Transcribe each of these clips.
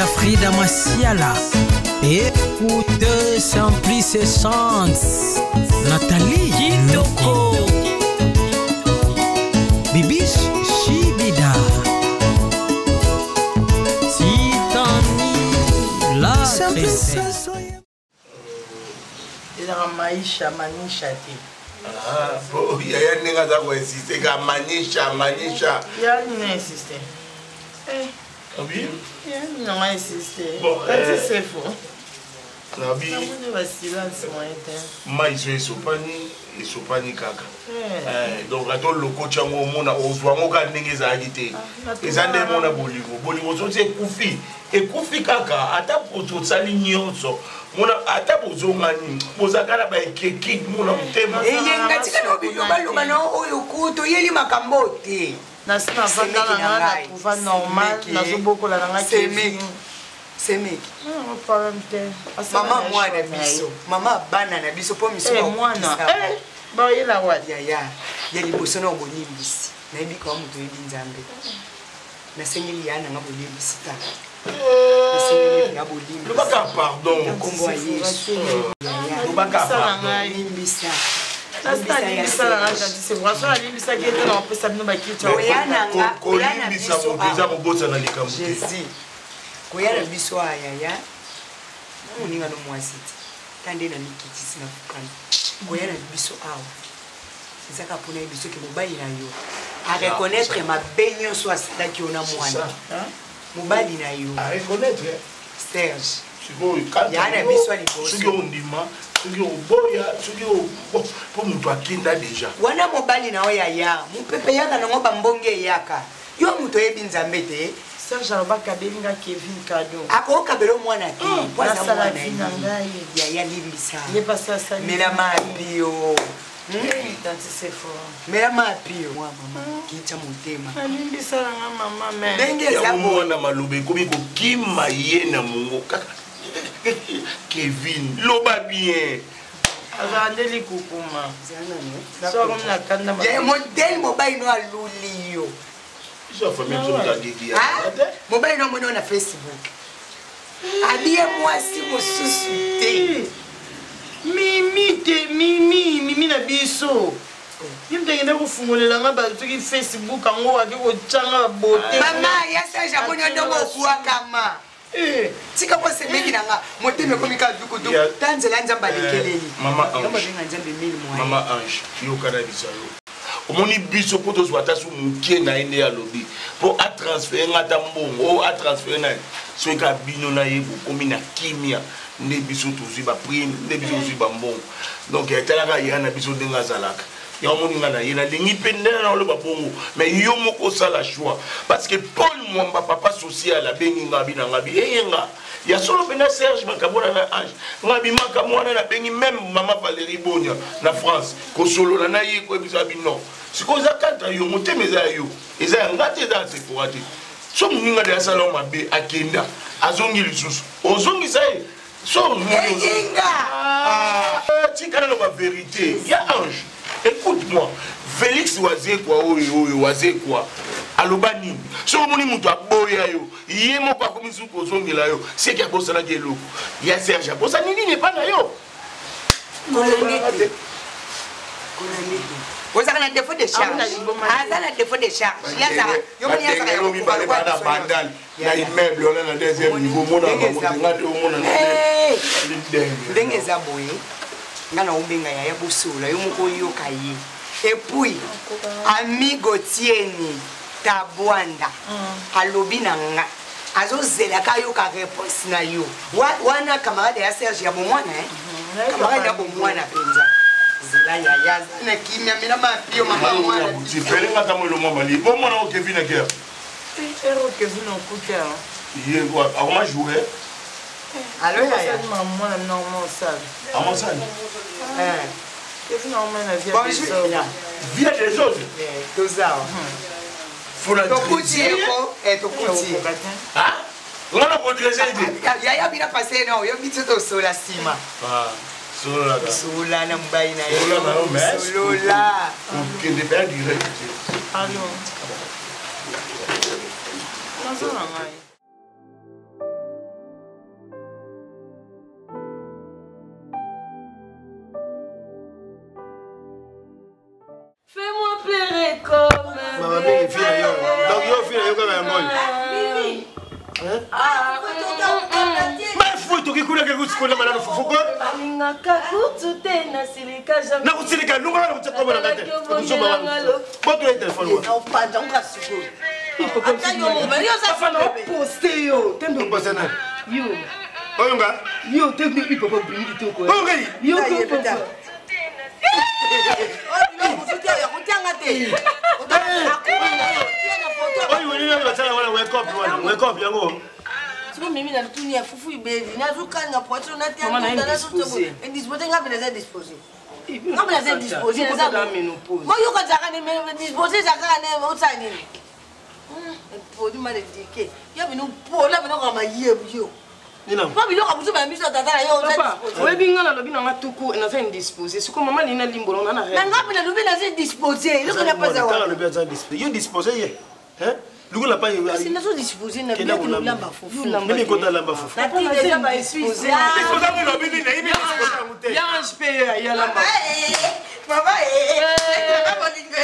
Frida Masiala. Et pour 200 plus essence, Nathalie Kitoko. Bibis Shibida. Titani la princesse. Il y a Maïcha, Manisha. Ah, bon, il y a un nègre qui a insisté, Manisha. Il y a une insisté. Ah oui? Il y a une insisté. Bon, c'est faux. Ah oui? Mais ils sont pas ni kaka. Donc, à tout le coach, on a un nègre à agiter. Les années, on a Bolivo, c'est Koufi. Et Koufi kaka, à ta pour saligner aussi. Mona ata bozongani bozakala ba ekeki mona mutema yenga tikano biloba loba no oyo kuto yeli makambo te na sina vanda na trouva normal na zoboko la nga semeki non problème te mama mwana biso mama bana na biso po miso mwana ba yela wadi ya yeli boso na bonimbisi na ebika wa muto yebi nzambe na sengeli yana nga bonimbisi ta le baka pardon kombo yesu le baka pardon limbisa c'est vrai ça limbisa qui était dans peu ça nous ba kitu limbisa mo déjà mo bosa na likambo jésus koyana biso ayaya uninga no mwasiti tande na mikitisi na fukana koyana biso awa ezaka pona biso ke mobali na yo a reconnaître ma benyo so asida ki ona mwana mobali na yo a reconnaître Serge siko ikata yana biso ali boso siko ndima siko boya siko po mutu akinda deja wana mobali na oya ya mupepe yaka na ngoba mbonge yaka yo muto yebi nzambe te Serge alobaka belinga Kevin Kado ako kabelo mwana te kwa sala fina ngai ya limbisa il est passé à ça mela mapio c'est fort mela mapio wa mama kicha mutema alimbisa nga mama mais ndenge za mwana malobe komi ko kima ye na mungo kaka Kevin loba bien azandeli kukuma so comme na kanda ya modèle mobile no alulio ça fait même ça dégui mobile no mona na Facebook abie mwasi mosusu te mimi na biso nimtengene kufungulela nga batuki Facebook ango ake kochanga bote mama ya Serge abonyo ndongo kuwa kama tika kwa semeki nanga moteme komika duku duku tanzela nzamba lekeleli mama Ange yo kana bisalo omoni biso poto zwata su mukie na ende ya lobi po a transférer ngata mbongo a transférer na so ka bino na yebo komi na kimia nde biso tozi ba prime nde biso tozi ba mbongo donc etalaka yana biso ndenga zalaka ya omoni ngana yena lingi pendela na lo ba bongo mais yo moko sala choix parce que Paul Mwamba papa social abengi ngabi na ngabi eyenga ya solo pena Serge makabona na Ange ngabi makamwana na bengi même mama Valérie Bonia na France ko solo na ye ko biso abino sikoza kanta yo motemeza yo eza ngate za se forate so muninga de salon mabe akenda azongi lisusu ozongi sai so inga tika na ba vérité ya Ange écoute-moi Félix waze kwa oyo waze kwa alobani so moni mutu aboya yo ye moko akomisu kozongela yo c'est que bosa na geloko ya Serge bosa nini ne pas na yo Vous avez un défaut de charge. Ah, ça, un défaut de charge. Il y a ça. Il y a ça. Bandal. Il y a immeuble, on a un deuxième niveau. Mon a ndenge za boye ngana umbenga ya busula yo moko yo kaye et puis amigo tieni tabwanda alobi nanga azozela kayo ka réponse na yo wana camarade ya Serge ya bomwana camarade ya bomwana penza zela ya na kimia mina mapio mama mwana tu fais ngata mo lo mama li bon mona o Kevin Aker ero Kevin on kuta ye quoi comment jouer allo ya maman na normal ça comment ça Kevin on mena via bonjour via des autres tozao faut la tokutie ko tokutie ah on a progressé ya bina passer non yo bitso sola sima sola na mbai na yo sola que de faire direct allo kikula ke kusikula mana fufuko. Ngaka kutute na silika jamais. Na kusilika lunga na kuchapa bana ngate. Kusoma wana. Boto ile telefone wana. Au pas donc à suko. Ata yo mo bari yo sa fano poster yo. Tendo poster na. Yo. Oyunga. Yo tendo ipo ko bringi to ko. Oyunga. Yo ko ko. Wake up, yango. Siko mimi na tunia fufu ibezi. Nazuka na pocho na tia na disposer. Et disposer ngapi na disposer. Ngapi na disposer na za menopause. Mo yuko zaka ni disposer zaka na utani. Podi ma dedike. Ya binu pola binu kama yo. Nina. Pas binu kabutu ba miso tata yo. Papa, we binga na lobi na tuku na za indisposer. Siko mama ni na limbo na na. Na ngapi na lobi na za disposer. Luko na pesa wa. Lobi za disposer. You disposer ye. Hein? Luko la pa yo. Si na so disposer na bien que lamba fufu. Mimi ko ta lamba fufu. Na ti déjà ba disposer. Disposer mo lobi ni na ibi disposer mute. Ya anspé ya lamba. Mama Mama dingo.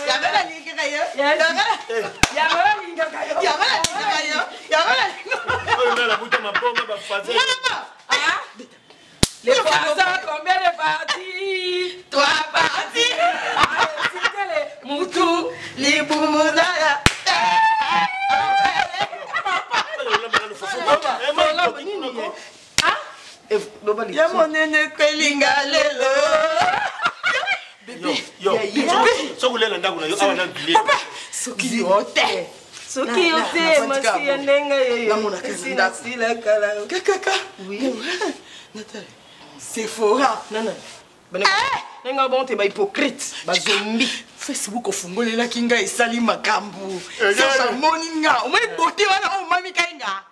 Ya bela ni ke kayo. Ya mama ninga kayo. Ya bela ni ke kayo. Ya bela. Oyo na la buta mapoma ba fazer. Les passants, combien de parties? 3 parties. Moutou, les boumoudalas. Ya monene kwelinga lelo. Yo. So kulela ndakuna yo awana bile. Soki yote. Soki yote masi yendenga yeyo. Sina sila kala. Kaka. Oui. Nathalie. Sephora. Nana. Nenga bon te ba hypocrite, ba zombie. Facebook ofungolela kinga esali makambu. Sasa moninga, umeni bote wana o mami kainga.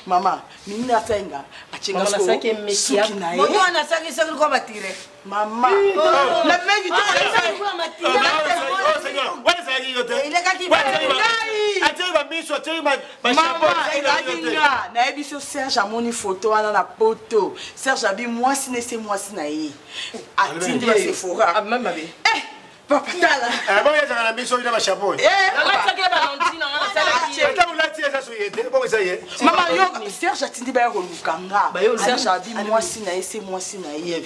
Mama, mimi nafenga achenga so. Moto anasaki saki kwa batire. Mama. Na mengi tu kwa matire. What is that yote? Ile kaki. Ateba miso, ateba Mama, elinga na ebiso Serge amoni photo wana na poto. Serge abi mwasi ne se mwasi na ye. Atindi ba Sephora. Mama be. Papa tala. Bon ya kana miso ina ba chapeau. Mama yo Serge atindi ba ko lukanga. Serge abi mwasi na ye se mwasi na ye.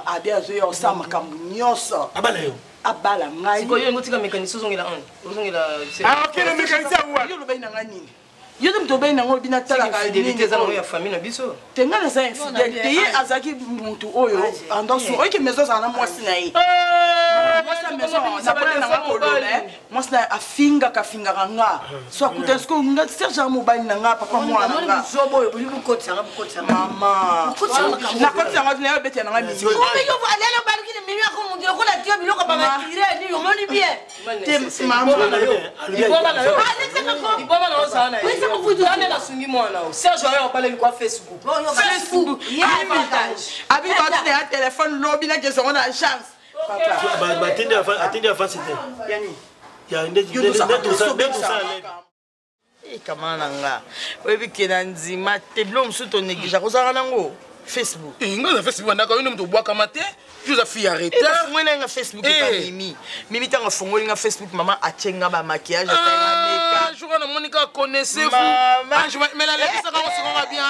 Abi azo yo sa makambu nyoso. Abala yo. Abala ngai. Siko yo ngotika mécanicien ozongela on. Ozongela Ah OK le mécanicien wa. Yo lo bayina ngani. Yo dem to bayina ngo bina tala ka fidélité za ya famille na biso. Tenga na sa fidélité ye azaki muntu oyo andoso oyo ke mezo za na mwasi na ye. Mwasi mezo na pole na ngolo mwasi na afinga nga. So akuta sko nga Serge mobile na nga papa mwana nga. Zobo yo buli bukotsa mama. Na kotsa nga na beti na nga mi. Ko yo aller la barki ni mimi ko mundi ko la tio biloko ba matire ni yo moni bien. Mama. Iboma na yo. Iboma na yo sana. Kufutu ane la sungi mwana o. Serge yo parler kwa Facebook. Facebook. Abi ko na téléphone lobby na ke so na chance. Papa. Attendez avant c'était. Yani. Ya ndeti ça. Kamana nga. Webi kena nzima te blo msuto negija kozaka nango Facebook. Nga na Facebook ndaka yo mtu bwaka mate. Tu as fait arrêter. Fungoli nga Facebook pa mimi. Mimi tanga fungoli nga Facebook mama achenga ba maquillage ta makeup. Je vois na Monica connaissez-vous. Mais la leki ça va bien.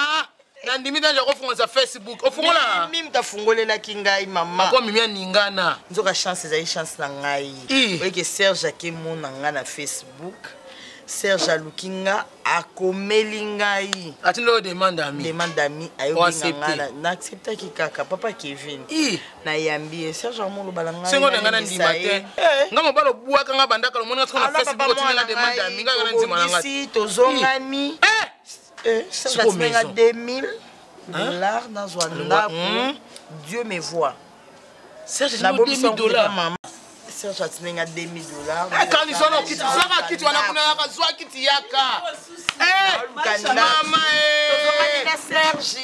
Na ndimi tanga ko fungola Facebook. Ofungola. Mimi tafungolela kingai mama. Kwa mimi ningana. Nzoka chance za chance na ngai. Oike Serge akemona nga na Facebook. Serge Alukinga akomeli ngai. Atindo demande ami. Demande ami ayoki ngana. Na accepta ki kaka papa Kevin. Na yambi Serge amolo balanga. Sengo ngana ndima te. Ngamo balo buaka nga bandaka lo mona na Facebook otinga demande ami nga ngana ndima nga. Si tozongani. Serge atinga 2000 dollars na Zwanda. Dieu me voit. Serge na 2000 dollars. Serge atinga 2000 dollars. Quand ils sont kiti saka kiti wana kuna yaka zwa kiti yaka. Mama Serge.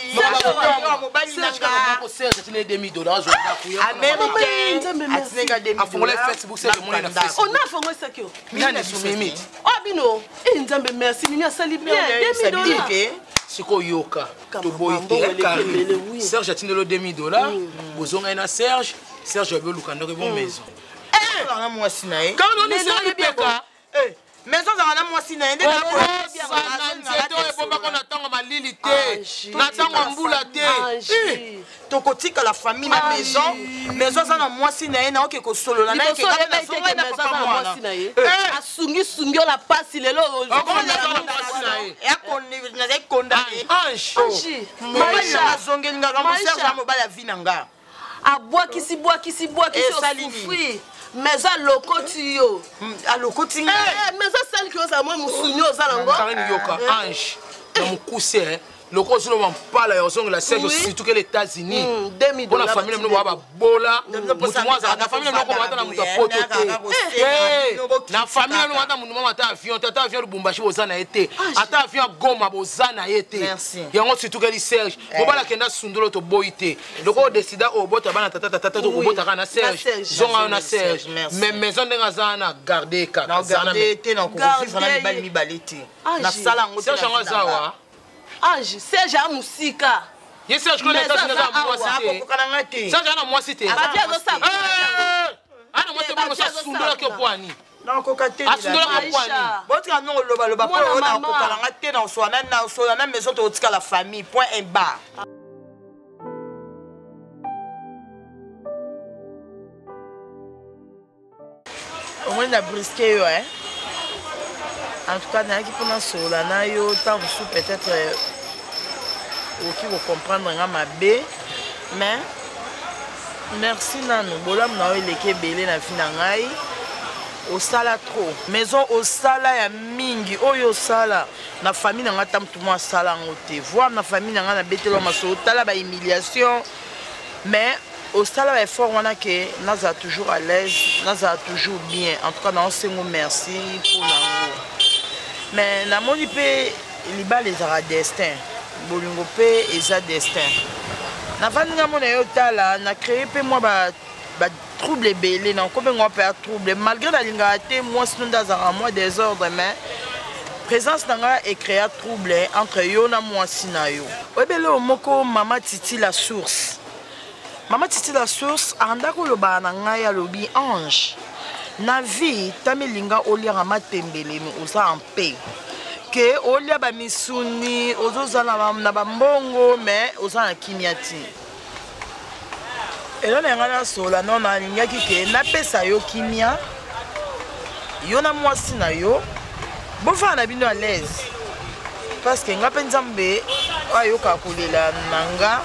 Mobali nanga. Serge atinga 2000 dollars Zwanda kuyo. Américain atinga 2000 dollars. Afongola Facebook c'est mon na Facebook. On a fongola sakyo. Mina sumimi. Oh bino, nzambe merci mini asali bien 2000 dollars. Siko yoka. To boyite carré. Serge atinga 2000 dollars. Bozonga na Serge veut lukando ke bon maison. Na mwasi na ye. Quand on est sur le peka. Maison za na mwasi na ye. Sana nzeto e bomba kona ta malili te na ntango mbula te tokotika la famille na maison aza na mwasi na ye na oke kosolola na ye asungisungi ola pasi lelo azongelingaka moserge ya mobali ya vi na nga abwakisi osufri mais alokoti yo alokoti nga mais asaliki ozala mwa mosuni ozala ngo yoka ange na mokuse loko ozolo bampala ya ozongela serge surtout que les États-Unis mpona famille mino boa babola mutu mwa azala na famille mino komata na mutu apoto te na famille mino ata mundu mama ata avion ata avion lubumbashi boza na ye te ata avion goma boza na ye te yango surtout que li serge mobala akenda sundolo toboyi te loko odesida obota bana tata tokobotaka na serge zonga yo na serge mais maison ndenge aza na garde kaka te na kokofivre na mibali mibale te nasala yango serge yango azawa Ange, Serge a musika. Yes, Serge connaît ça, c'est moi cité. Serge a moi cité. Ah, non, moi c'est pas ça sundula ke poani. Non, kokate. Ah, sundula ke poani. Botika non loba po na kokalanga te na so na maison to tika la famille. Point un bar. Au moins na brisqué yo hein. En tout cas, il y a qui pendant cela, peut-être qui vont comprendre ma bé, mais merci Nanou. Bolam na eu les belé na finangai. Au sala trop. Maison au sala ya mingi. Oyo sala. Na famille na ngatam tout moi sala ngote. Voir na famille na ngana betelo maso tala ba humiliation. Mais au sala effort on a que naza toujours à l'aise, naza toujours bien. En tout cas, on se merci pour nango. Mais na moni pe liba les ara destin bolingo pe eza destin na vandinga mona yo tala na créer pe moi ba trouble belé na ko bengo pe trouble malgré la linga te moi sinon ndazara moi désordre mais présence nanga et créer trouble entre yo na moi sinayo obele moko mama Titi la source anda ko loba na ngai ya lobi ange na vie tamilinga oliara matembele mi oza en paix que olia ba misuni ozoza na bambongo mais oza na kimiati elo na ngala sola non na lingaki ke na pesa yo kimia yo na mwasi na yo bofa na bino à l'aise parce que nga penzambe ayo ka kolela nanga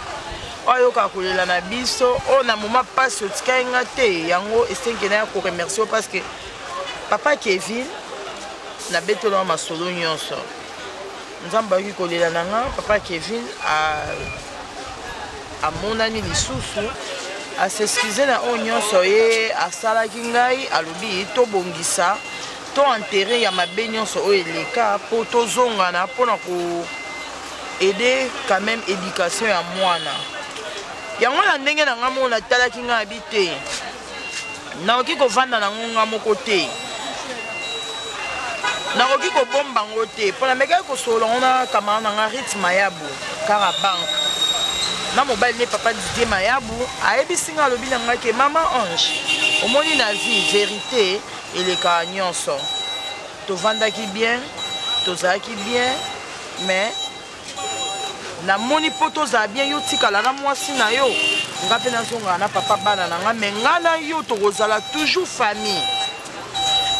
oyo kakolela na biso o na moma passe otika nga te yango esenkena ya ko remercier parce que papa Kevin na betolo masolo nyonso nzamba ki kolela nanga papa Kevin a monani lisusu a s'excuser na o nyonso ye asala ki ngai alobi to bongisa to enterrer ya mabe nyonso o eleka po to zonga na pona ko aider quand même éducation ya mwana yango na ndenge na ngamo na talaki nga habité na oki ko vanda na ngonga moko te na oki ko bomba ngote pona meka ko solo ona kama na nga rythme mayabu kara bank na mobile ne papa Didier Mayabu ayebi singa lobi na nga ke mama ange omoni na vie vérité ele ka nyonso to vanda ki bien to za ki bien mais na moni poto za bien yo tikala na mwasi na yo nga pe na zonga na papa bana na nga mais nga na yo to kozala toujours famille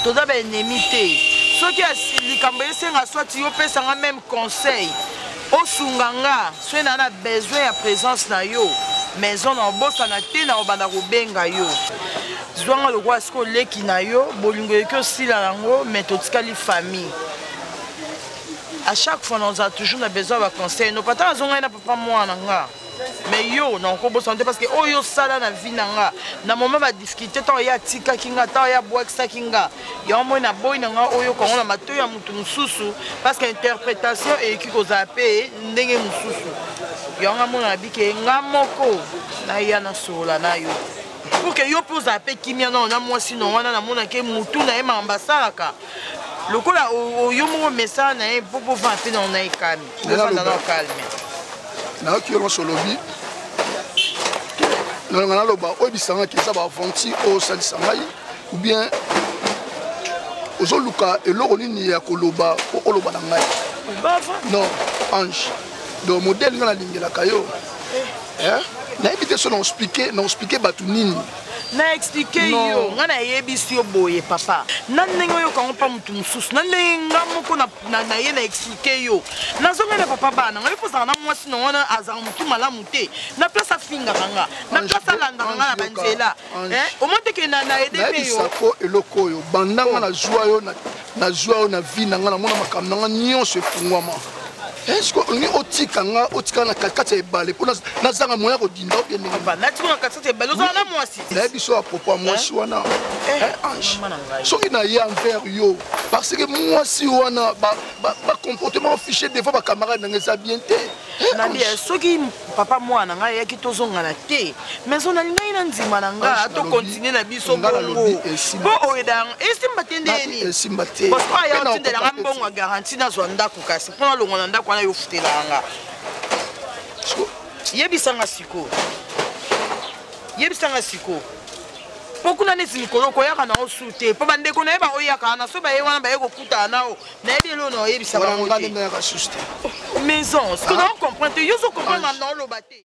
to za ba ennemi te soki likambo esenga soit yo pesa nga même conseil osunga nga so na besoin ya présence na yo maison na bosa na te na obanda kobenga yo zwanga lokwa siko leki na yo bolingo eki osila yango mais totikali famille. À chaque fois, nous avons toujours besoin de conseils. Nous ne pouvons pas papa moi. Mais yo, nous avons besoin parce que oh yo sala na vie nanga. Na moment va discuter tant ya tika kinga tant ya bois ça kinga. Ya moi na boy nanga oh yo quand on a mato ya mutu mususu parce que interprétation et qui ko zape ndenge mususu. Ya nga mona bike nga moko na ya na sola na yo. Pour que yo pose zape kimia na moi sinon wana na mona ke mutu na e mambasalaka. Le coup là, au moment message, pour pouvoir faire dans un calme. Calme. Na qui est sur le lobby. Nous avons le bas. Au bisanga qui s'aba fonti au salisangai ou bien aux oluka et l'orolini ya koloba au oloba nangai. Non, ange. donc modèle nga nalingelaka yo nayebi te so na expliqué bato nini na expliqué yo nga na yebisi yo boye papa na ndenge oyo kango pa mutu mosusu na ndenge nga moko na ye na expliqué yo nazonga na papa bana nga kozala na mwasi na wana azala motu malamu te na place afingaka nga na place alandaka nga na banzela omoteke na ede mpe yo nayebisako eloko oyo bandanga nazwa yo na vie na nga namona makambo na nga nyonso efungwama est-ce que ni otika na kati ya ebale mpo nazanga moya kodinda natika na kati ya ebale ozala na mwasi nayebi so apropo ya mwasi wana ange soki na ye envers yo parce que mwasi wana bacomportement fiché des fois bacamarade nanga eza bien te nalia soki papa mwana ngai ayaki tozongana te mais on alingai na ndima na nga tokontinue na biso bongo po oyeda esimba te ndeni esimba te parce que aya otindelanga mbongo ya garanti nazwa ndako kasi mpona longo na ndako wana yofutelanga yebisanga siko po kuna neti mikolo koyaka na osu te po bandeko na ye baoyaka na so baye wana baye kokutana nao nayebi elo na oyebisaka ngo te maison ce que na ocomprendre te yo so comprendre na oloba te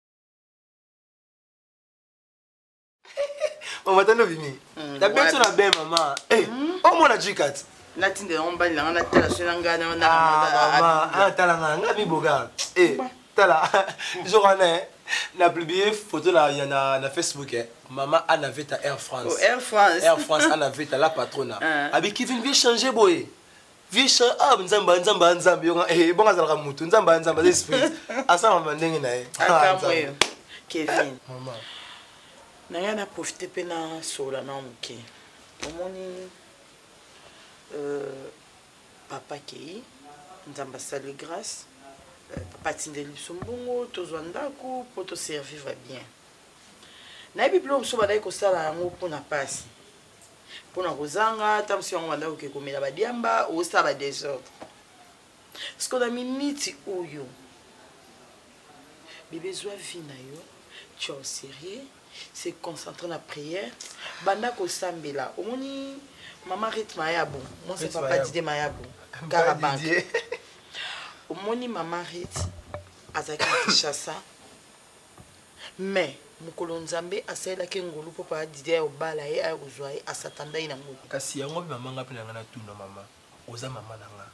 mama tano bimi na beso na be mama omona jikat natinde na mbali na tala so na ngana na tala nga biboga tala jokana na publié photo na Facebook maman Anna Veta Air France Anna Veta la patrona abi Kevin vie changer boy vie nzamba yo bonga zalaka mutu nzamba esprit asa mama ndenge na ye akamwe Kevin maman na yana profiter pe na sola na muke omoni papa kei nzamba sali grâce papa tindeli biso mbongo tozwa ndako mpo toservivre bien nayebi bilo mosusu badaki kosala yango mpona mpasi mpona kozanga ata mosu yango bandaki koke komela badiamba osala badesordre parceke na miniti oyo bebe ezwa vi na yo tu as au sérieux se concentre na prière banda kosambela omoni mama rythme ayabo moi c'est papa dide mayabo karabanke omoni mama Rit azaki Kinshasa mais mokolo nzambe asalelaki ngolu mpo papa dide obala ye akozwa ye asatanda ye na moto kasi yango mpe mama nga mpe na nga natuna mama oza mama na nga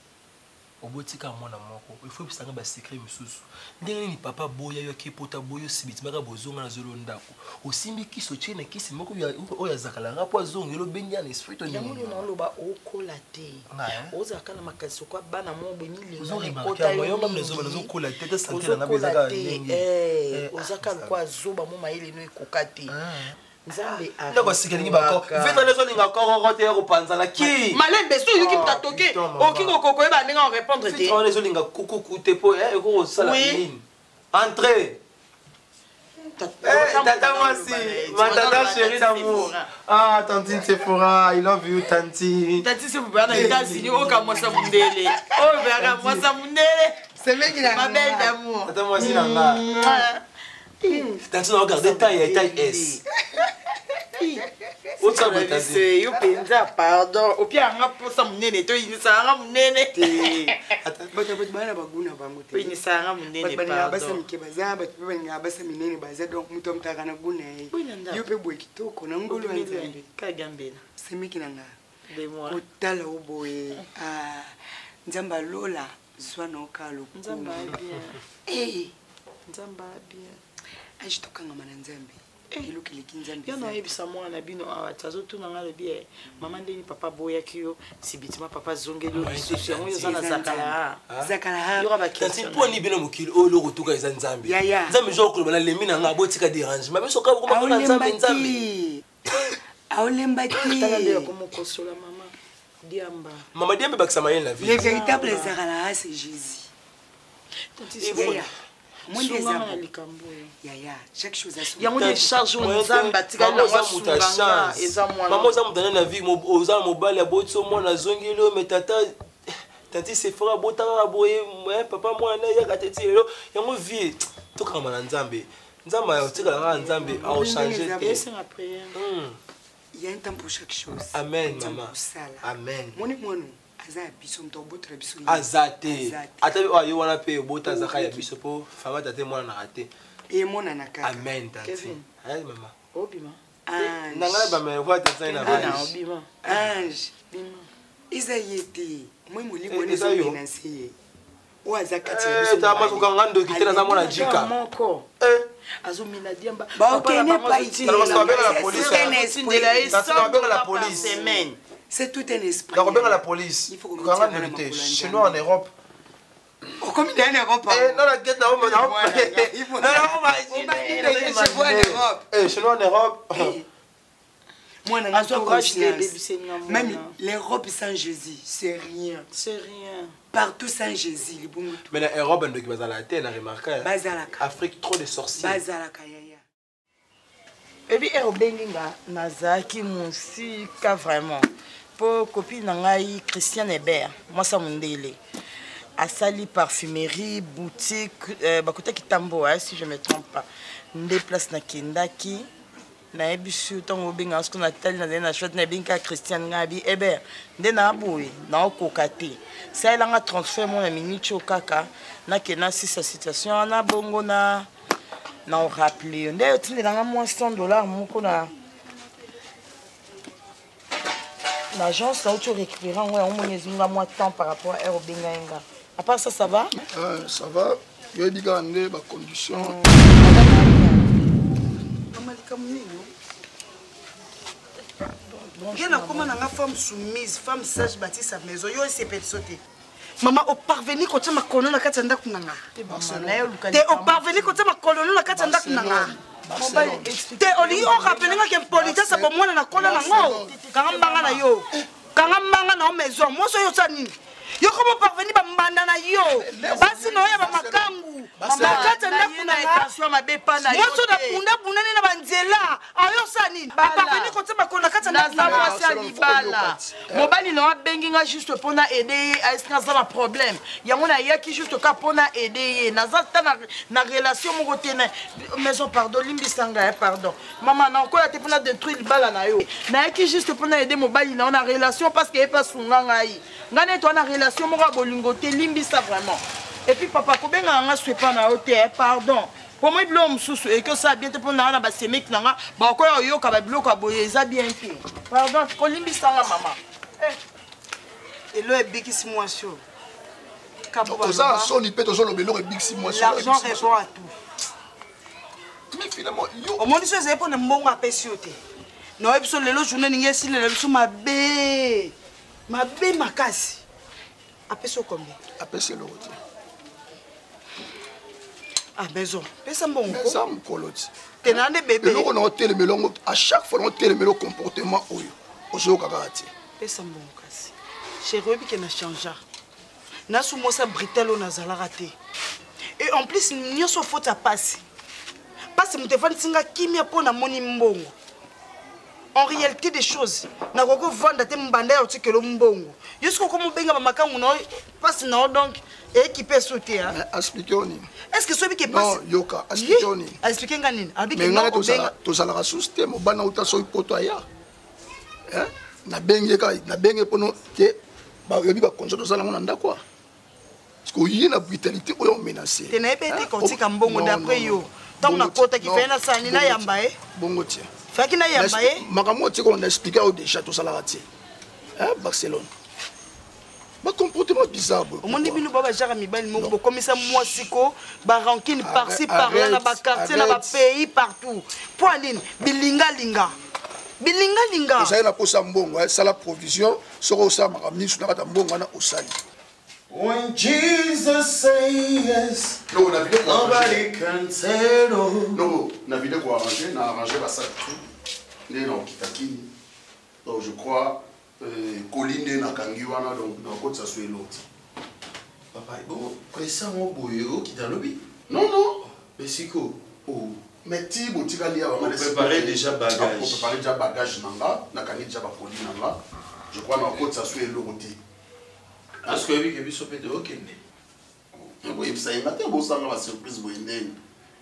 obotika mwana moko il faut bisanga ba secret misusu ndenge ni papa boya yo kepota boyo sibiti maka bozonga na zolo ndako osimbi kiso chene kisi moko oya zakala ngapo azonga lo benya na esprit to yango na loba okola te ozaka na makasi kwa bana mo boni linga kota yo ngam nezo nazo kola te santé na bezaka ndenge ozaka kwa zoba mo maile no ekokate nzambe ndako sikeli bako veta lezo linga ko te ko panzala ki malembe so yuki mtatoke okiko koko eba ndinga répondre te veta lezo linga kuku te po ko sala nini entrer tata mwasi ma tata chérie d'amour tantine Sephora I love you tanti Sephora na États-Unis oka mwasa mundele baka mwasa mundele c'est mec qui ma belle d'amour tata mwasi nanga tanti na regarder taille S Autre c'est yo penza pardon au pire nga posa munene to inisa nga munene ata bata bana baguna bango te inisa nga munene pardon basa mike baza bata bana basa minene baza donc muto mtaka na guna yo pe boy kitoko na ngolo nzambe ka gambela c'est miki nanga de moi kotala oboye nzamba lola zwana okalo nzamba bien nzamba bien ajitokanga mana nzambe yo naoyebisa mwana bino awa tazotuna nga lobi mama ndeni papa boyaki yo sibitima papa zongeli yo lisusu yango yoza na zakalatanti mpo ni bino mokili oyo lokotuka eza nzambe nzambe jo okoloba na lembi na nga botika dérangement biso kakomakona nzambe aolemba tekomokosola mama diamba mama diambe bakisa mayele na vie le véritable zakalaha c'est Jésus chaque chose a son yango charge nzambe atikali na wasunganga eza mwana mama oza mutane na vie oza mobali ya boti so mwana azongeli oyo me tata tanti Sephora botaka boye papa mwana yaka teti lelo yango vie tokanga na nzambe nzambe ayotikala kaka nzambe aochange te il y a un temps pour chaque chose amen maman amen moni mwana azate ata yo wana pe bota zaka ya biso po fama tate mwana na raté et mona na kaka amen tante hein maman obima nanga ba me voix tante na ba obima ange bima izayete moi molimo ne zo financer o azakati ta ma ko ngando kitela za mwana jika moko azomina diamba ba okene pa ici la police c'est tout un esprit la robert la police quand on vérité chez nous en Europe comme il est en Europe non la guette là on va chez nous en Europe moi même l'Europe sans Jésus c'est rien partout sans Jésus mais l'Europe on doit la terre on remarque Afrique trop de sorciers et puis Benginga nazaki musika vraiment pour copine nangai Christian Hébert moi ça mondele asali parfumerie boutique bakuta kitambo si je me trompe pas ndé place na kendaki na ebisu tongo benga ce qu'on a tel na chouette na binka Christian ngabi Hébert ndé na boye na okokate ça il a transfert mon minute kaka na kena si sa situation na bongo na rappeler ndé otinde na moins $100 moko na l'agence là où tu récupères on monnaie moins de temps par rapport à Bengainga. À part ça va? Ça va. Il y a des conditions. Comment on a femme soumise, femme sage bâtie sa maison, yo c'est peut sauter. Maman au parvenir quand tu m'as connu la katanda kunanga. T'es au parvenir quand tu m'as connu la katanda kunanga. Te oli o rappelinga ke politesse ba mwana na kola na ngo kanga mbanga na yo kanga mbanga na maison mo so yo tsani yo ko parvenir ba mbanda na yo basi no ya ba makangu makata na kuna attention mabe pana yo so da punda bunene na banzela ayo sani ba parvenir ko tsema kona kata na mwasi ya libala mobali na benginga juste pona aider a estra za problème yango na yaki juste ka pona aider na za ta na relation mo kotena maison pardon limbisanga pardon maman na ko te pona détruire libala na yo na yaki juste pona aider mobali na na relation parce que e pas sunga ngai ngane to na relation mo ka bolingo te limbisa vraiment et puis papa ko benga nga soupe pas na hôtel pardon pour moi l'homme sous et que ça bien te pona na ba semik na nga ba ko yo ka ba biloko boye za bien fait pardon ko limbisa nga maman et le bikisi moi chaud ça son il peut toujours le belo bikisi moi chaud l'argent répond à tout mais finalement yo au monde c'est pour ne mbongo apessioté non et puis le journée ninge si le biso mabe makasi apeso combien apeso le routier ah maison pesa mbongo pesa mkoloti tenande bébé le on hôtel melongo à chaque fois on hôtel melo comportement oyo ozo kakati pesa mbongo kasi chérie bi ke na changer na sumo sa britelo na zala raté et en plus nyoso faut ta passe muté vansinga kimia pona moni mbongo en réalité des choses na koko vanda te mbanda ya otikelo mbongo jusqu'au comme benga makangu no passe na donc équipé sauter hein expliquer oni est-ce que celui qui passe non yoka expliquer oni expliquer ngani abi mais ngana to sala ka système bana uta so poto ya hein na benge pono ke ba yobi ba konso to sala ngona ndakwa parce que yina brutalité oyo menacé tena epete kotika mbongo d'après yo tant na kota ki fait na sani na yamba bongo tia faki na yamba makambo ti ko na expliquer au déjà to sala raté hein Barcelone ba comportement bizarre au monde bino baba jara mibali moko komisa mwasiko ba rancune par-ci par-là na ba quartier na ba pays partout pour nini bilinga ça na posa mbongo ça la provision soko ça makamni suna kata mbongo na osali. When Jesus says yes, nobody can say no. Non, na vidéo ko arranger, na arranger ba ça tout. Né na okitaki. Donc je crois Colinde na kangiwa na donc na ko ça soit l'autre. Papa, bon, pressant mon boyo qui dans le lobby. Non. Mais siko. Oh, mais ti botika lia ba on préparer déjà bagage. On préparer déjà bagage nanga, na kangi déjà ba poli nanga. Je crois na ko ça soit l'autre. Parce que oui, que biso peut de okende. Oui, ça y matin bon ça va surprise boyende.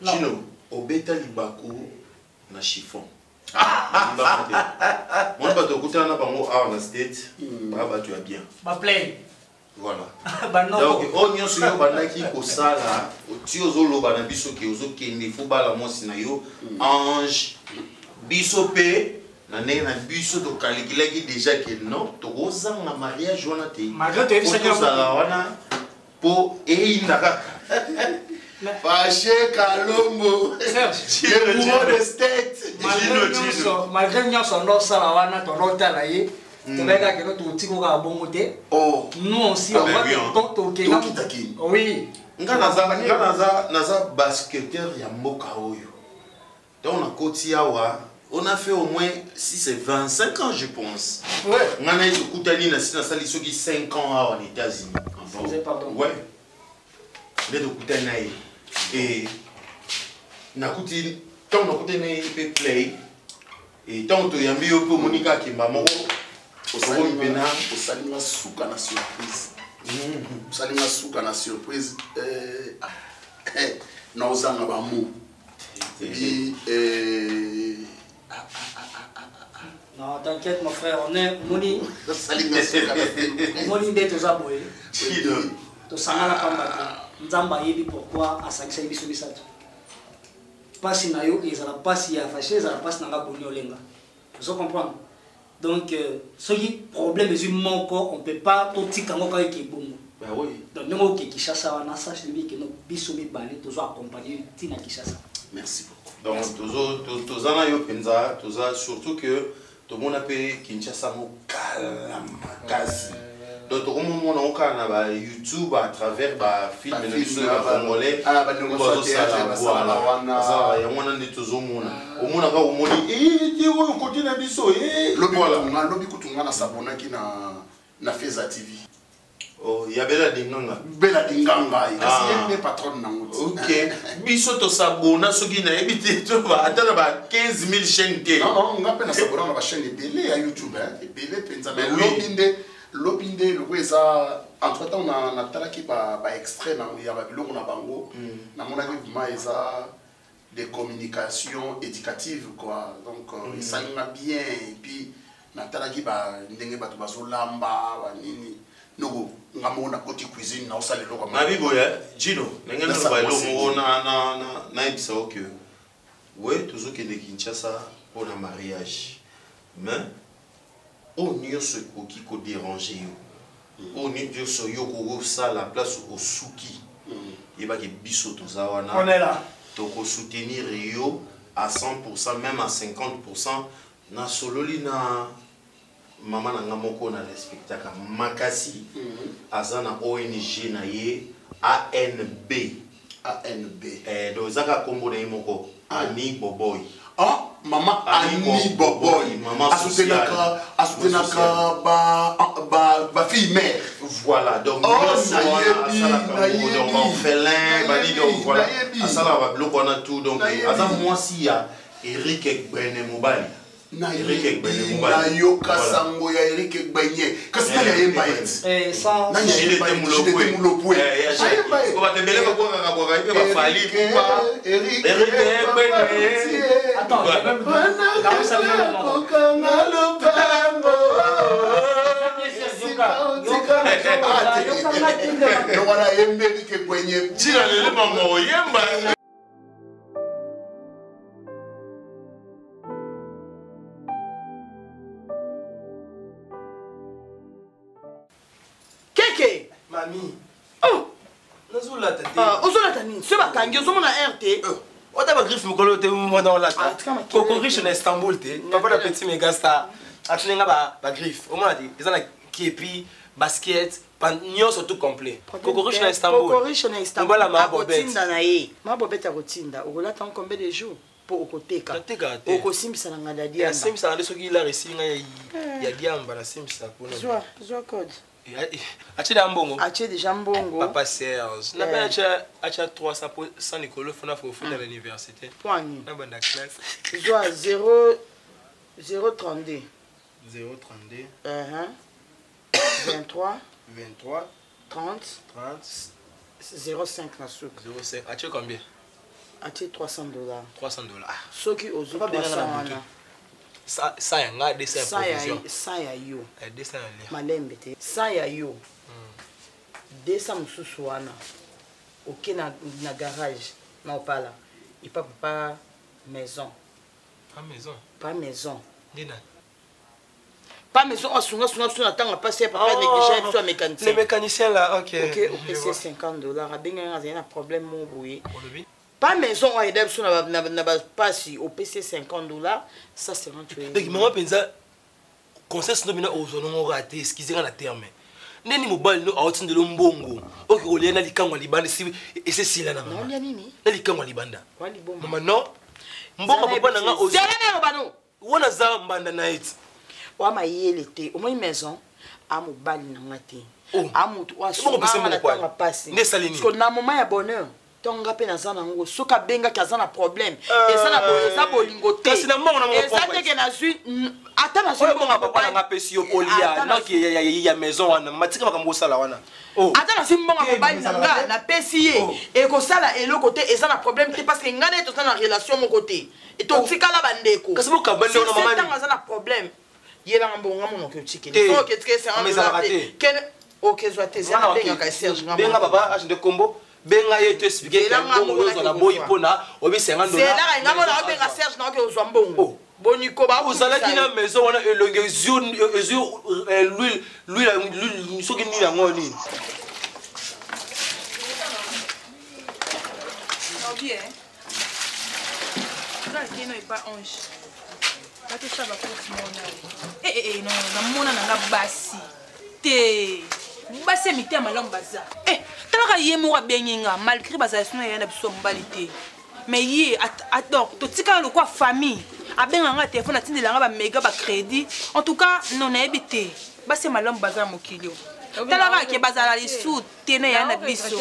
Chino, obeta libako na chiffon. Moi, je vais te bango à la state. Tu as bien. Ma play. Voilà. Donc, on y a sur le qui au sala, au tiozo loba na biso qui ozo kende faut bala mo sinayo ange bisopé na ne na biso to kalikila qui déjà que non to ozanga mariage wana te. Malgré tu es ça que wana po e indaka. Fâché Kalombo. Le bourreau de state. Malgré nous sommes ça wana to rota là y. Tu vas que notre outil qu'on a bon côté. Oh. Nous aussi on va to oui. Naza basketteur ya mboka oyo. Donc on a côté awa, on a fait au moins si c'est 25 ans je pense. Ouais. On a eu Koutani na sina sali soki 5 ans en États-Unis. Pardon. Ouais. Mais de Koutani et na Koutini tant na Koutani peut play et tant to yambi yo pour Monica qui maman osalinga suka na surprise. Osalinga suka na surprise. Na ozanga ba mu. Non, t'inquiète mon frère, on est moni. Osalinga suka na moni d'être zaboé. To sangala kamba. Nzamba yebi pourquoi asakisa yebi sobi sato. Pasi na yo ezala pasi ya fâché ezala pasi na nga boni olenga. Vous comprenez? Donc ce qui problème est mon corps on peut pas tout tika ngoka ki bongo. Ben oui. Donc nous qui Kinshasa wana sache lui que nous biso mi bani tozo accompagner tina Kinshasa. Merci beaucoup. Donc tozana yo penza, toza surtout que tout le monde appelle Kinshasa mo kalamakazi. Donc tout le monde on a YouTube à travers ba film congolais. Ah ba ndongo voilà. Ça ya mwana ndi tozomona. Omona ka omoni ti wo côté na biso lobi kutunga na sabona ki na Feza TV. Oh ya bela dinganga. Bela dinganga kasi yende patron na ngoti. OK. Biso to sabona soki na ebité to ba atala ba 15000 chaînes te. Non, ngape na sabona na ba chaîne ebele ya YouTube ebele penza mais lobinde le weza entre temps on a talaki ba extrait na ya ba biloko na bango na mona ki ma eza des communications éducatives quoi donc ça n'a bien et puis na talaki ba ndenge bato bazolamba ba nini noko ngamona côté cuisine na osale loko ma biboya Gino ngena ba lo na ebisa que ouais toujours que de Kinshasa pour un mariage mais on n'y se qui ko déranger on n'y se yo ko ça la place au souki et ba ke biso tozawana on est là toko soutenir Rio à 100% même à 50% na sololi na mama na ngamoko na respectaka makasi azana ONG na ye ANB donc zaka kombo na yimoko Ani Boboy. Ah, Mama Ani Boboy. Asoutenaka ba fille mère. Voilà, donc on fait donc voilà. Asala va bloquer on a tout donc azam moi si ya Eric Ekbene Mobali. Eric Ekbene Mobali. Na yoka sango ya Eric Ekbene. Kasi na yemba yet. Ça na yemba mulopwe. Ko ba tembele ko nga ko ga ba fali kupa. Eric Ekbene. Attends, j'ai même là où ça vient le Keke Mamie. Oh Nazola tati. Ozola tani, ce bakangi ozomona RT. Ota ba griffe mukolo te mo dans la ta. Coco riche na Istanbul te. Papa la petit méga star. Atunenga ba griffe. O mona ti, ezana kepi, basket, panyo surtout complet. Coco riche na Istanbul. Coco riche na Istanbul. Ngala ma bobet. Tinda na ye. Ma bobet ya kotinda. Okola tant combien de jours pour okoteka. Okosimbisa na ngada Ya simbisa na soki la resinga ya diamba na simbisa pona. Joa code. Ache mbongo. Ache déjà mbongo. Papa Serge. Na pas ache 300 pour Saint Nicolas fona faut faire l'université. Point. Na banda classe. Joa 032. 032. 23 30 05 na souk. 05. Ache combien? Ache $300. $300. Soki ozo 300 wana. ça ya nga dessin provision ça ya yo dessin ya malembe te ça ya yo dessin mususu wana ok na garage na opala et pas maison pas maison pas maison on sunga na tanga passer papa négligé toi mécanicien le mécanicien là ok c'est $50 a benga un problème mon boui pas maison on aide sur na passe au PC $50 ça c'est un truc donc maman pensa conseil no bina ozono ngo raté excusez la terme neni mobile no awtinde lo mbongo ok olena likangwa libanda si ese sila na mama na likangwa libanda mama no mbongo papa nanga ozo wona za mbanda na it wa mayele te au moins maison a mobile na ngati a mutu wa so na tanga passe parce que na moment ya bonheur tonga pe na zana ngo soka benga kazana problème et ça na eza bolingo te kasi na mbongo na mo ça te que na zui ata na zui mbongo papa na pesi yo polia na ki ya maison wana matika makambo sala wana ata na zui mbongo mobile na nga na pesi ye et ko sala eloko te eza na problème te parce que ngane to na relation mon côté et to tikala bandeko kasi mo kabande na mama ni eza na problème yela mbongo mo ko tikeli so que c'est un mais ok soit te ça benga ka Serge ngamba benga papa agent de combo benga ye te expliquer que mbongo ozo na boyi pona obi $50 c'est là ngamo na benga Serge na ke ozo mbongo boniko ba uzala kina maison wana elonge l'huile soki ni la ngoni bien ça qui n'est pas ange là tout ça va pour mona non na mona na basi te basi mitema long baza talaka ye mo benginga malgré baza sino ya na biso mbalité mais ye adore to tika le quoi famille abenga nga téléphone atindela nga ba méga ba crédit en tout cas non na ebité basi malom baza mokilio talaka ke bazala les sous tene ya na biso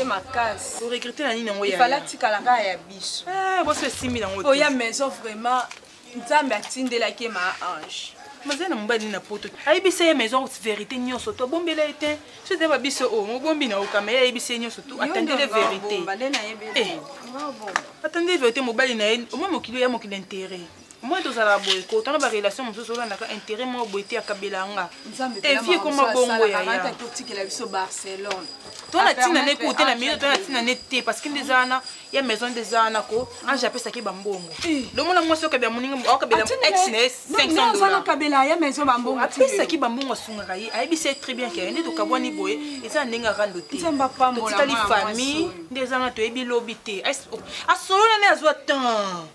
pour regretter na nini ngo ya il fallait tika la nga ya biso bo se 6000 ngo oh ya maison vraiment nzambe atindela ke ma ange mazana mbali na poto ayibise ye maison vérité nyonso to bombela ete c'était ba biso o ngobombi na okama ya ayibise nyonso to attendez la vérité attendez la vérité mobali na ye au moins mokilo ya mokilo intérêt moi to sala boy ko tana ba relation mosusu la ndaka intérêt mo boité akabelanga et vie comme bongo ya ya to tikela biso Barcelone to na tina ne ko tena milo to na tina ne te parce que des ana ya maison des ana ko an jappé ça ki bambongo do mona mo so ka ba muninga o ka bela ex ne $500 ça ka bela ya maison bambongo après ça ki bambongo sunga yi ayi c'est très bien que ndi to ka boni boye et ça ndinga rando te nzamba pa mo la famille des ana to ebi lobité a solo na azwa temps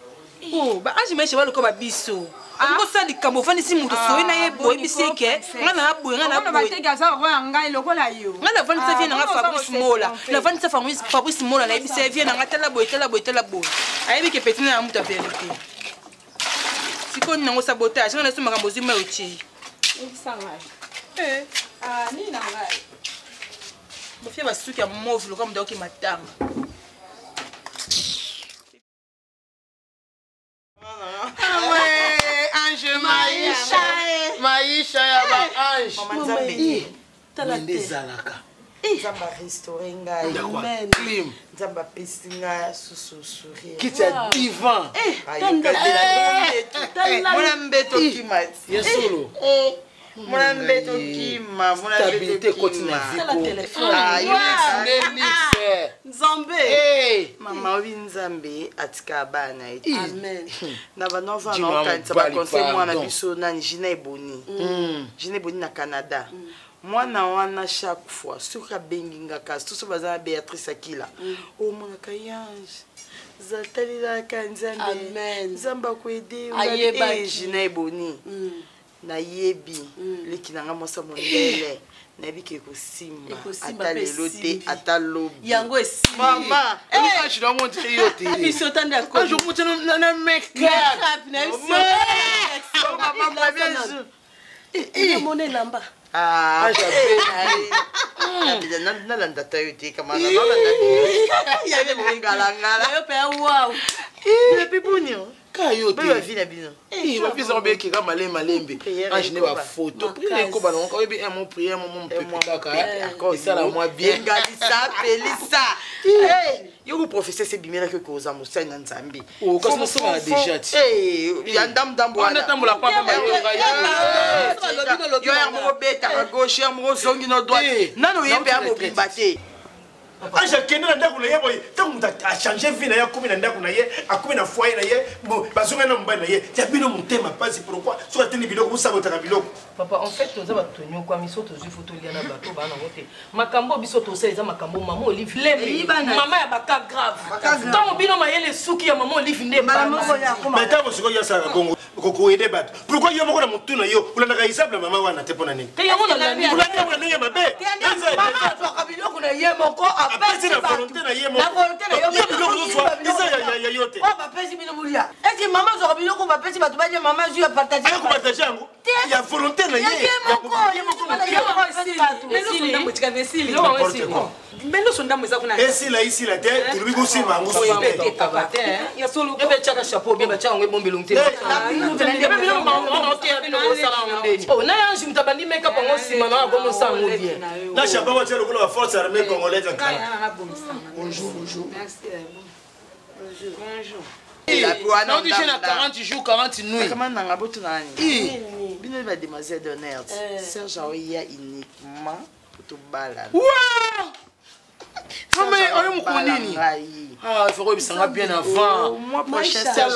oh ba anji meshe ba lokoba biso ngo sa likambo fani si muto so na ye boy biseke ngana boy ngana boy ba tega za ro ngai lokola yo ngana vani sa vie na Fabrice Mola la vani sa Fabrice Mola na bise vie na ngata la boy ayebi ke petit na muta vérité siko ni ngo sabotage ngana so makambo zima uchi ngisanga ni na ngai bo fie ba suki ya mauve lokola mdoki matanga Ange Maïcha ya ba ange mama nzambe talate zalaka nzamba restaurer ngai clim nzamba pesinga susu sourire kiti ya divan mwana mbeto kimati yesolo mwana mbeto kima mwana stabilité continue la téléphone nzambe mama obi nzambe atika bana ete amen na banova na okanisa baconseil mwana biso nani Gina Eboni na Canada mwana wana chaque fois soki abenginga kasi toso baza na Béatrice Akila omonaka yange zatalelaka nzambe nzambe akoede Gina Eboni nayebi leki nanga mwasa mondele nayebi ke kosimba ata lelo te ata lobi yango esimba mama je dois montrer yo te biso tanda ko je monte na make-up na biso mama bien sûr mone lamba nalanda ta yo te kama nalanda yabe mongalangala yo pe wow pipuni kayo te ba vina bino ba visa be ki ka malembe angine ba photo prière ko ba non ka be un mot prière mon pépé ka ça la moi bien ngalisa pelisa yo ko professeur c'est bimela que koza musana nzambi o ka so ça déjà ti ya ndambo on attend la papa ba yo ya mo beta à gauche ya mo zongi no droite nano yembe ya mo bimbate Anja kende na ndako na ye boy tangu a changer vie na ye akumi na ndako na ye akumi na foyer na ye bazonga na mbana na ye ya bino mutema pasi pourquoi so ateni biloko busabota biloko papa en fait toza batonyo kwa miso tozu photo liana bato bana wote makambo biso tosa eza makambo mama Olive lembe mama ya baka grave tango bino mayele suki ya mama Olive nde bana mais tango siko ya sala bongo ko aider bato pourquoi yo moko na mutuna yo ulanda ka isable mama wana te pona nini te yango na nani ulanda mwana ya mabe mama to biloko na ye moko apesi na volonté na ye moko na volonté na yo biloko zo isa ya yote oh bapesi bino mulia est-ce que maman zo biloko bapesi bato ba maman zo ya partager ko partager yango ya volonté na ye mbendo sonda mweza kuna esi la te tulibi kusima ngo so yete papa te ya solo ebe chaka chapeau bien ba chaka ngwe bombe lungte ebe bino mama oke bino ko sala ngondeni oh na yanji mtabandi make up ngo sima na ko mo sango bien na chapeau wa tshelo ko la force armée congolaise en Canada. Bonjour. Merci. Bonjour. Non, tu es 40 jours, 40 nuits. Comment on a besoin de Bino va demoiselle d'honneur. Serge Aoya uniquement pour te balader. Waouh! Non mais on est moukonini. Ah, il faut que ça bien avant. Moi prochain Serge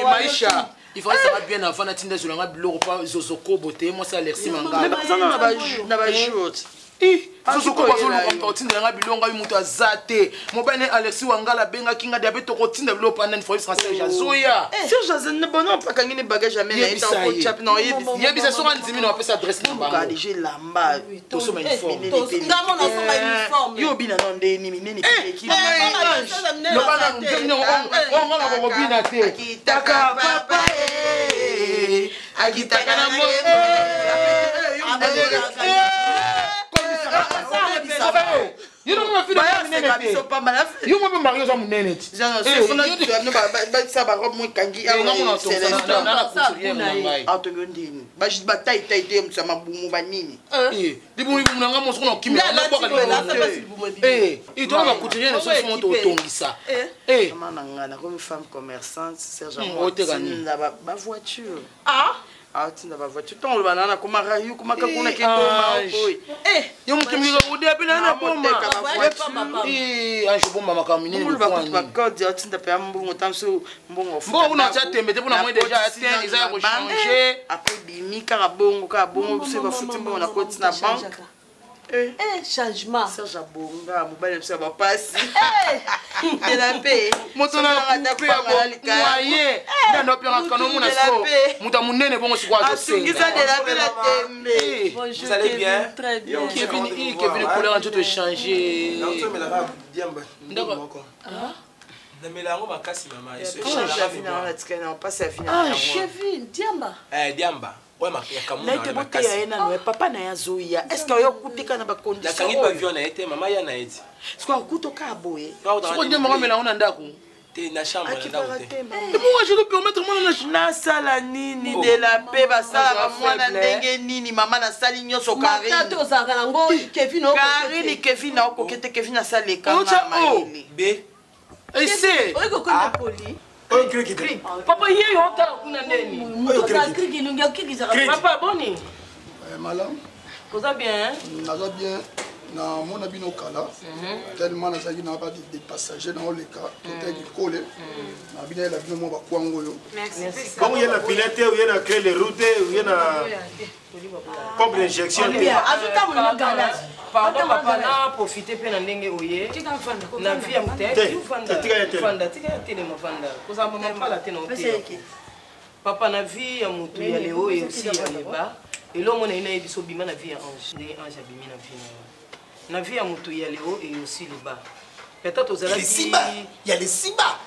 Maïcha. Il faut que ça va bien avant na tinda zulanga biloko pa zozoko boté moi ça Alexis Mangala. Mais ça na ba jour. Zozoko ba zolo comme tinda nga bilonga mutu azate. Mo bane Alexis Wangala benga kinga diabete ko tinda biloko pa nan faut Français Jazoya. Serge ne bonon pas kangini bagage jamais na ita ko chap non yebi ça sera nzimi na pesa adresse na bango. J'ai lamba to so uniforme. Ngamo na so uniforme. Yo bina non de ni minene ki. No bana nzimi on ngala ko bina te. Kitaka papa akitaka na mo you don't want to feel like so pas mal you want to marry some nene non c'est fona tu ba ça ba robe moi kangi autogondini ba jit ba tai te msama bumu banini dibumu nanga mo sokona kimela na boka to ba couturier na so font otongisa maman ngana comme femme commerçante Serge na ba voiture ah tu n'as pas voiture ton le banana comme rayu comme kakuna ki toma yo mukimika udi apina na bomba un jour bomba makamini le ba code ya tinda pe mbungo tamso mbungo mbongo una cha tembe te pona moi déjà atteint ils ont changé après bimi ka bongo c'est ba futi mbongo na koti na banque changement Serge Bonga mobile msa ba pasi de la paix moto na coupé moyen na opéra kano mona so muta munene bongo sikwa to singiza de la paix la tembe bonjour vous allez bien très bien Kevin couleur en tout changer non tu me la diamba d'accord na melango makasi mama Kevin diamba diamba ouais ma kamuna na te bote ya ena no papa na ya zoya est-ce que yo kutika na ba condition la kangi pavillon na été mama ya na eti est-ce que kutoka aboye siko nde mama mela ona ndako te na chambre na ndako te et pourquoi je dois permettre moi na sala nini de la paix ba sala mwana ndenge nini mama na sali nyoso Karine tato zaka nango Kevin o Karine Kevin na okokete Kevin na sala kama b essaye oiko kona poli papa yeye yota kuna ndeni kriki nungia kriki za papa boni Madame koza bien naza bien na mona bino kala tellement nazalaki na ba des passagers dans le cas totai likole na bino la bino mo bakwango yo bon il y a la pilote ou il y a créer les routes ou il y a pompe d'injection azuta mon garage pardon papa na profiter pe na ndenge oye na vie ya mutete fanda tika ya tele mafanda koza mama pala tena ote papa na vie ya mutu ya leo et aussi ya leba elongo na ina ebiso bima na vie ya ange ne ange abimi na vie na vie ya mutu ya leo et aussi leba peut-être ozalaki il y a les siba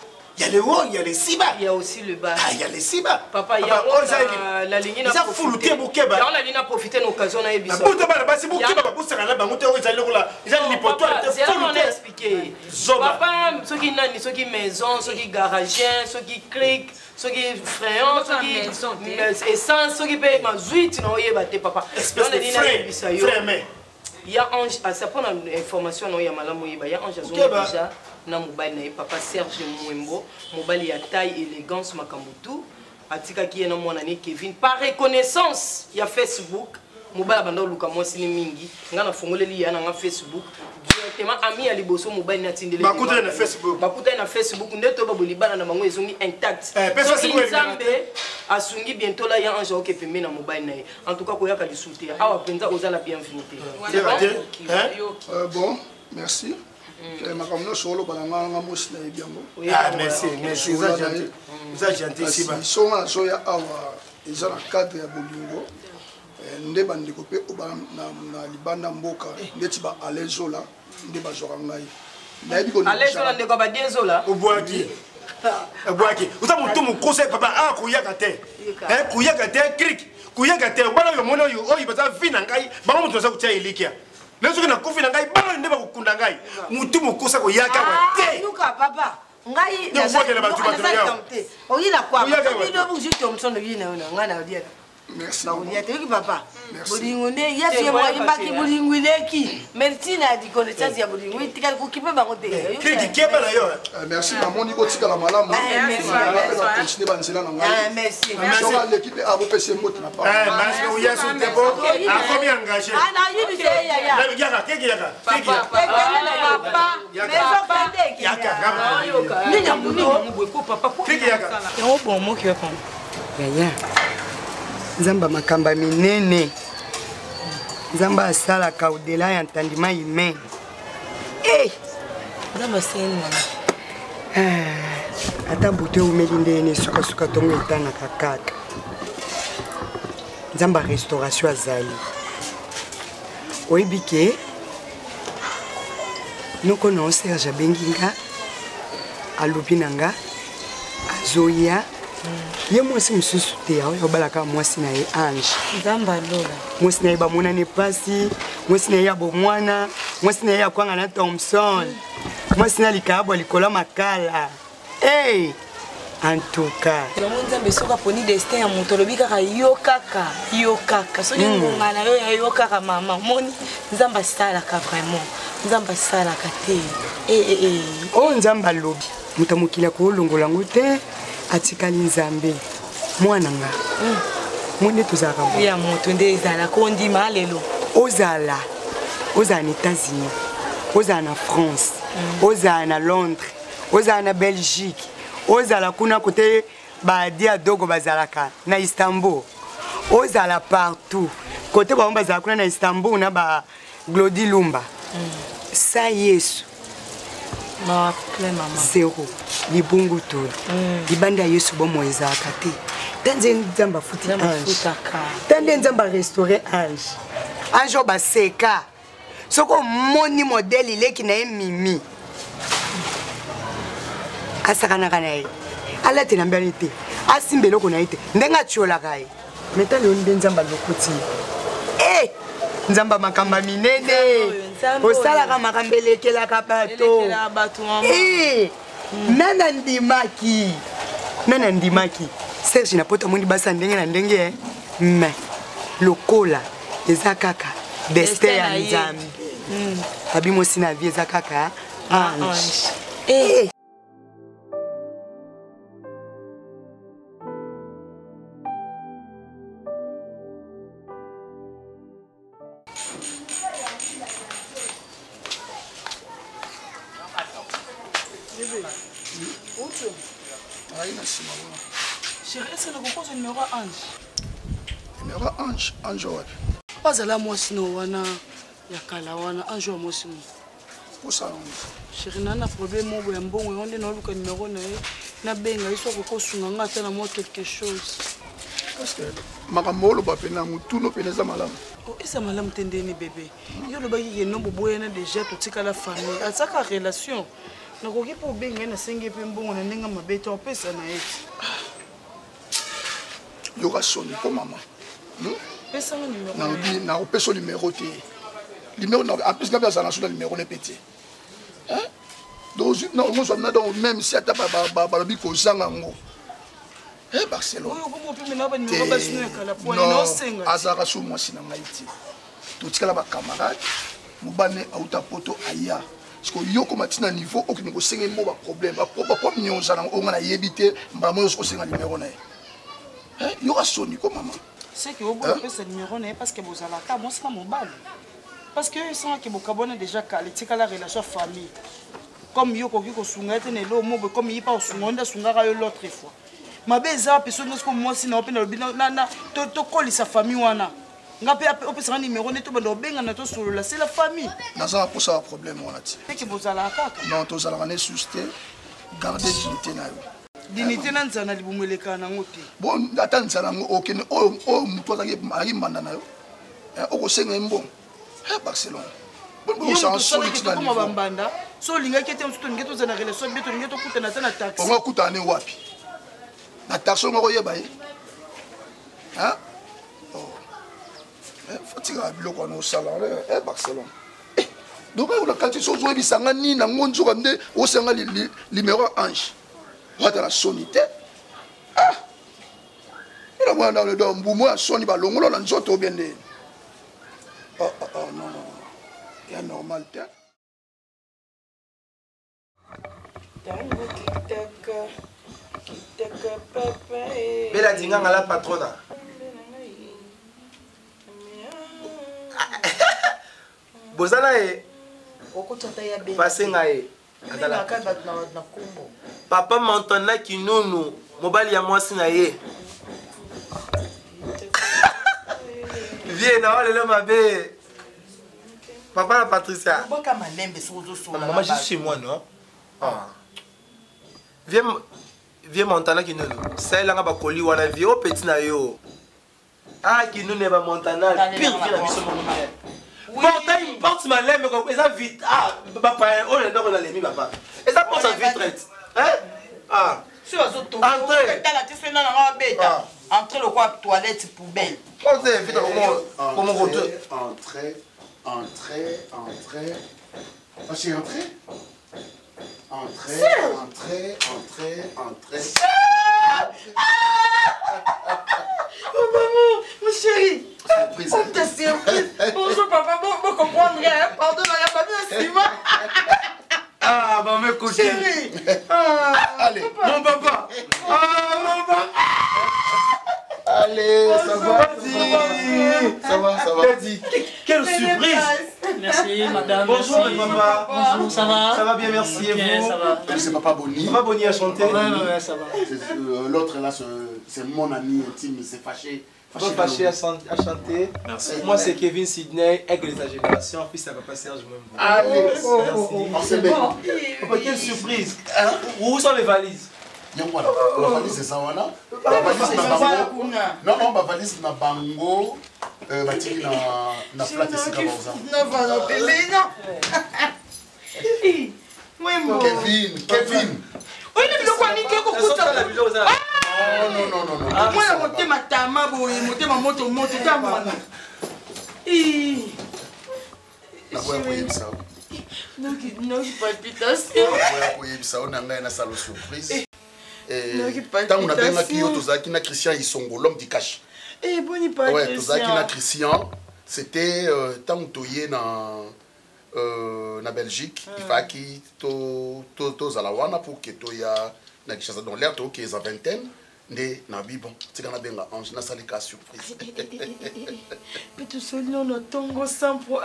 Il y a le haut, il y a les Siba. Il y a aussi le bas. Ah, il y a les Siba. Papa, il y a la ligne à profiter. La ligne à profiter de l'occasion. C'est expliqué. Papa, ceux qui n'ont ceux qui maison, ceux qui garagiens, ceux qui cric, ceux qui frayons, ceux qui essence, ceux qui payent ma zuite, non, il y a papa. Il y a Ange, ça prend l'information, il y a Malam Moïba, il y a Ange déjà. Na mobile papa Serge Mwembo, mobile ya taille élégance makambutu, atika qui est na mon ami Kevin par reconnaissance, il y a Facebook, mobile bando luka moi sini mingi, ngana fongole li ya na Facebook, directement ami ya liboso mobile na tindele. Bakuta na Facebook. Bakuta na Facebook ndeto ba bolibana na bango ezongi intact. Nzambe asungi bientôt là ya ange oké pembe na mobile na. En tout cas ko yaka lisuté. Awa penza ozala bienvenue. Bon, merci. Makamno solo balanga nga musna ebiango. Ah merci, merci. Vous êtes gentil ici bas. Songa soya awa ezana cadre ya bolingo. Nde bandiko pe na libanda mboka ndeti ba alezola nde bazoka ngai. Nayebi ko alezola ndeko ba dienzola. Obwaki. Obwaki. Uta mutu mu conseil papa a kuyaka te. Kuyaka te click. Kuyaka te bana yo mono yo oyi baza vina ngai bango mutu za kutia ilikia. Les gens qui ont confié dans Gaï, ils ne vont pas Gaï. Moutou Moukosa, il y a qu'à Yuka, papa. Gaï, il y a quoi? Merci. Papa. Merci. Maman dit que la malade. Merci. L'équipe a repêché mot n'a pas. Nzamba makamba minene. Nzamba asala ka au-delà ya ntandima humain. Nzamba seni mama. Ata bote umeli ndene suka suka tongo etana kakaka. Nzamba restauration azali. Oibike. Noko na Serge Benginga. Alobi nanga. Azoya. Ye mwasi msusu te ya obalaka mwasi na ye Ange. Nzamba lola. Mwasi na ye ba mona ne pasi, mwasi na ye bo mwana, mwasi na ye akwanga na Thompson. Mwasi na likabo likola makala. En tout cas. Nzambe soka poni destin ya moto lobi kaka yo kaka. So ngonga na yo kaka mama. Moni Nzamba sala ka vraiment. Nzamba sala ka te. Oh Nzamba lobi. Mutamukila ko longola ngote. Atikali Nzambe mwana nga mwende tozaka ya moto nde ezala kondima lelo ozala na États-Unis ozala na France ozala na Londres ozala na Belgique ozala kuna kote badi adogo bazalaka na Istanbul ozala partout kote ba bazala kuna na Istanbul na ba Glody Lumba sa Yesu ma plein maman zéro libungu to libanda Yesu bomo ezaka te tanze Nzamba futi Ange tande Nzamba restaurer Ange ba seka soko moni modèle ileki na mimi asakana kana ye ala te nambani te asimbelo ko na ite ndenga chola kai metale onde Nzamba lokoti Nzamba makamba minene osala ka makambeleke la kapato nana ndimaki Serge na poto mundi basa ndenge na ndenge mais lokola eza kaka destin ya Nzambe abimo sina vie eza kaka Ange Chérie, est-ce que vous avez numéro Ange? Numéro Ange, Ange wapi? Pas à la moitié wana ya kala wana Ange wa mosi mo. Pour ça. Chérie, nana problème mo ya mbongo onde na luka numéro na ye na benga iso ko sunga ngata na mo quelque chose. Parce que makamolo ba pena mutu no pena za malamu. Oh, esa malamu tendeni bébé. Yo lo ba ki nombo boyena déjà to tika la famille. Ataka relation. nakoki mpo obenga na senge mpe mbongo na ndenge mabe te opesa na ye yoka soni mpo mama pesanga nakopesa numéro te apesi ngapi azala na so na numéro ne pe te donc même si ata balobi kozanga yango Barcelone azalaka so mwasi na ngai te totikala bacamarade mobane auta poto aya parce que yo koma tina niveau okini kosenga mbo baproblème baproblème nyonso na onga na yebi te mbala moyo kosenga numéro na ye yo kasoni ko mama c'est que obo pesa numéro na ye parce que bozalaka mwasi na mobali parce que sans que bokabona déjà kalitika la relation famille comme yo koki kosunga te ne lo mobo comme yi pa osunga nda sungaka yo l'autre fois mabe eza peso nyonso ko mwasi na opena lobi na to kolisa famille wana ngape opesa numéro ne to bando benga na to solola c'est la famille naza pour ça problème wana ti c'est que bozala kaka non to zala ne susté garder dignité na yo dignité na nzana libumweleka nango te bon ata nzana ngo okene o muto azaki manda na yo okosenga mbongo Barcelone bon ça en solide na niveau bambanda so lingaki te msuto ngeto zana relation beto ngeto kutana tana taxi on kutana wapi na taxi ngoko yeba yi fatiga biloko no sala Barcelone donc on a quand ils sont joués bisanga ni na ngonzo kande o sanga numéro ange wata la sonité ila mwana le do mbumo ya soni ba longolo na nzoto biende non c'est normal te Bella Dinganga la patrona. Bozala e passé ngae papa montana kinunu mobali ya mwasi na ye vie na wale le mabe papa la Patricia maman juste chez moi non vie montana kinunu ça là nga bakoli wana vie au petit na yo kinunu ba montana pire vie na biso mon père porte ma lème et ça vite papa on est dans la lemi papa et ça porte vite entrez le quoi toilette poubelle entrez vite comment entrez Vas-y, entrez. Oh maman, mon chéri. Surprise. Oh ta surprise. Bonjour papa, bon comprendre rien. Pardon, il n'y a pas bien Simon. Maman, écoute. Chéri. Allez, mon papa. Mon papa. Allez, ça va. Ça va. Quelle surprise. Merci madame. Bonjour papa. Bonjour, ça va? Ça va bien, merci. Et vous? Ça va. C'est papa Boni. Papa Boni a chanté. Ouais, ça va. L'autre là, c'est mon ami intime, il s'est fâché. Fâché à chanter. Merci. Moi c'est Kevin Sidney, aigle de sa génération, fils à papa Serge même. Allez, c'est bon. Papa, quelle surprise. Où sont les valises? La valise c'est ça, voilà. Non, ma valise na bango. Batiki na flat ici comme ça. Non, bébé, non. Kevin. Oui, mais le quoi, Nicky, Non. Moi, je monte ma tama, je monte ma moto, non, palpitation. On a une salle surprise. Tant on a bien acquis na Christian Isongo, l'homme du cash. Boni pas ouais, Tozaki na Christian, c'était tant on est na Belgique, il fallait que Zalawana pour que Toya na Kinshasa dans l'air qui est à vingtaine, né na Bibon, c'est qu'on a bien la ange na salika surprise. Mais tout seul non tongo sans pour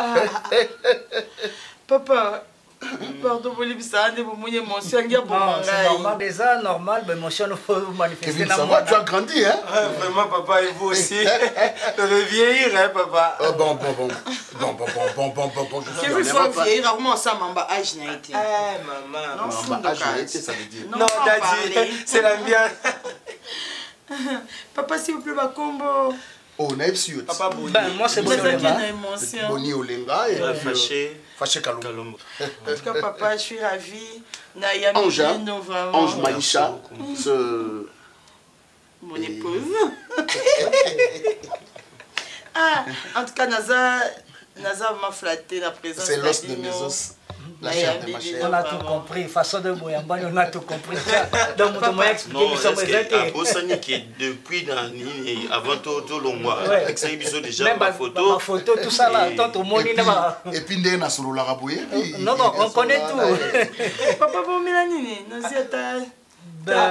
papa. Pardon, vous voulez ça, vous m'avez mentionné pour moi. C'est normal, déjà normal, mais mon chien ne faut manifester. Kevin, ça va, tu as grandi, hein? Vraiment, papa, et vous aussi. Le vieillir, hein, papa. Bon. Kevin, soit vieillir, vraiment, ça m'a âge n'a été. Maman, âge n'a été, ça veut dire. Non, Daddy, c'est l'ambiance. Papa, s'il vous plaît, ma combo. Oh, on a eu Papa, Boni. Moi, c'est Boni Olenga. Boni Olenga et fâché. Fâché Kalumba. En tout cas, papa, je suis ravie. Ange, Ange Maïcha, mon épouse. Ah, en tout cas, Naza m'a flatté la présence. C'est l'os de mes os. La chair de ma chair. On a tout compris. Façon de Boyamba, on a tout compris. Donc, on m'a expliqué que ça me faisait. Depuis avant tout le mois, avec ça, il déjà ma photo. Ma photo, tout ça là, tant au monde. Et puis, il y a sur la rabouille. Non, on connaît tout. Papa, bon, Mélanie, nous y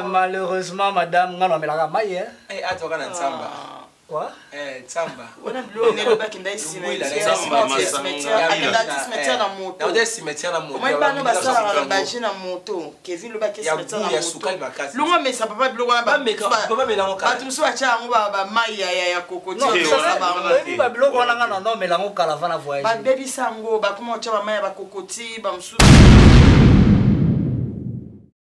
malheureusement, madame, on a mis la maille. Eh, attends, on a un samba. Quoi? Eh, Tsamba. On a bloqué le bac dans le cimetière na moto. On a cimetière na moto. Moi pas no basala na baje na moto. Kevin le bac cimetière na moto. Longa mais ça papa bloqué ba mais papa mais na ngaka. Ba tumso acha ngo ba mai ya kokoti. Ça ba ngo. Ba bloqué wana ngana no mais la ngo caravane voyage. Ba baby sango ba kuma acha ba mai ba kokoti ba msu.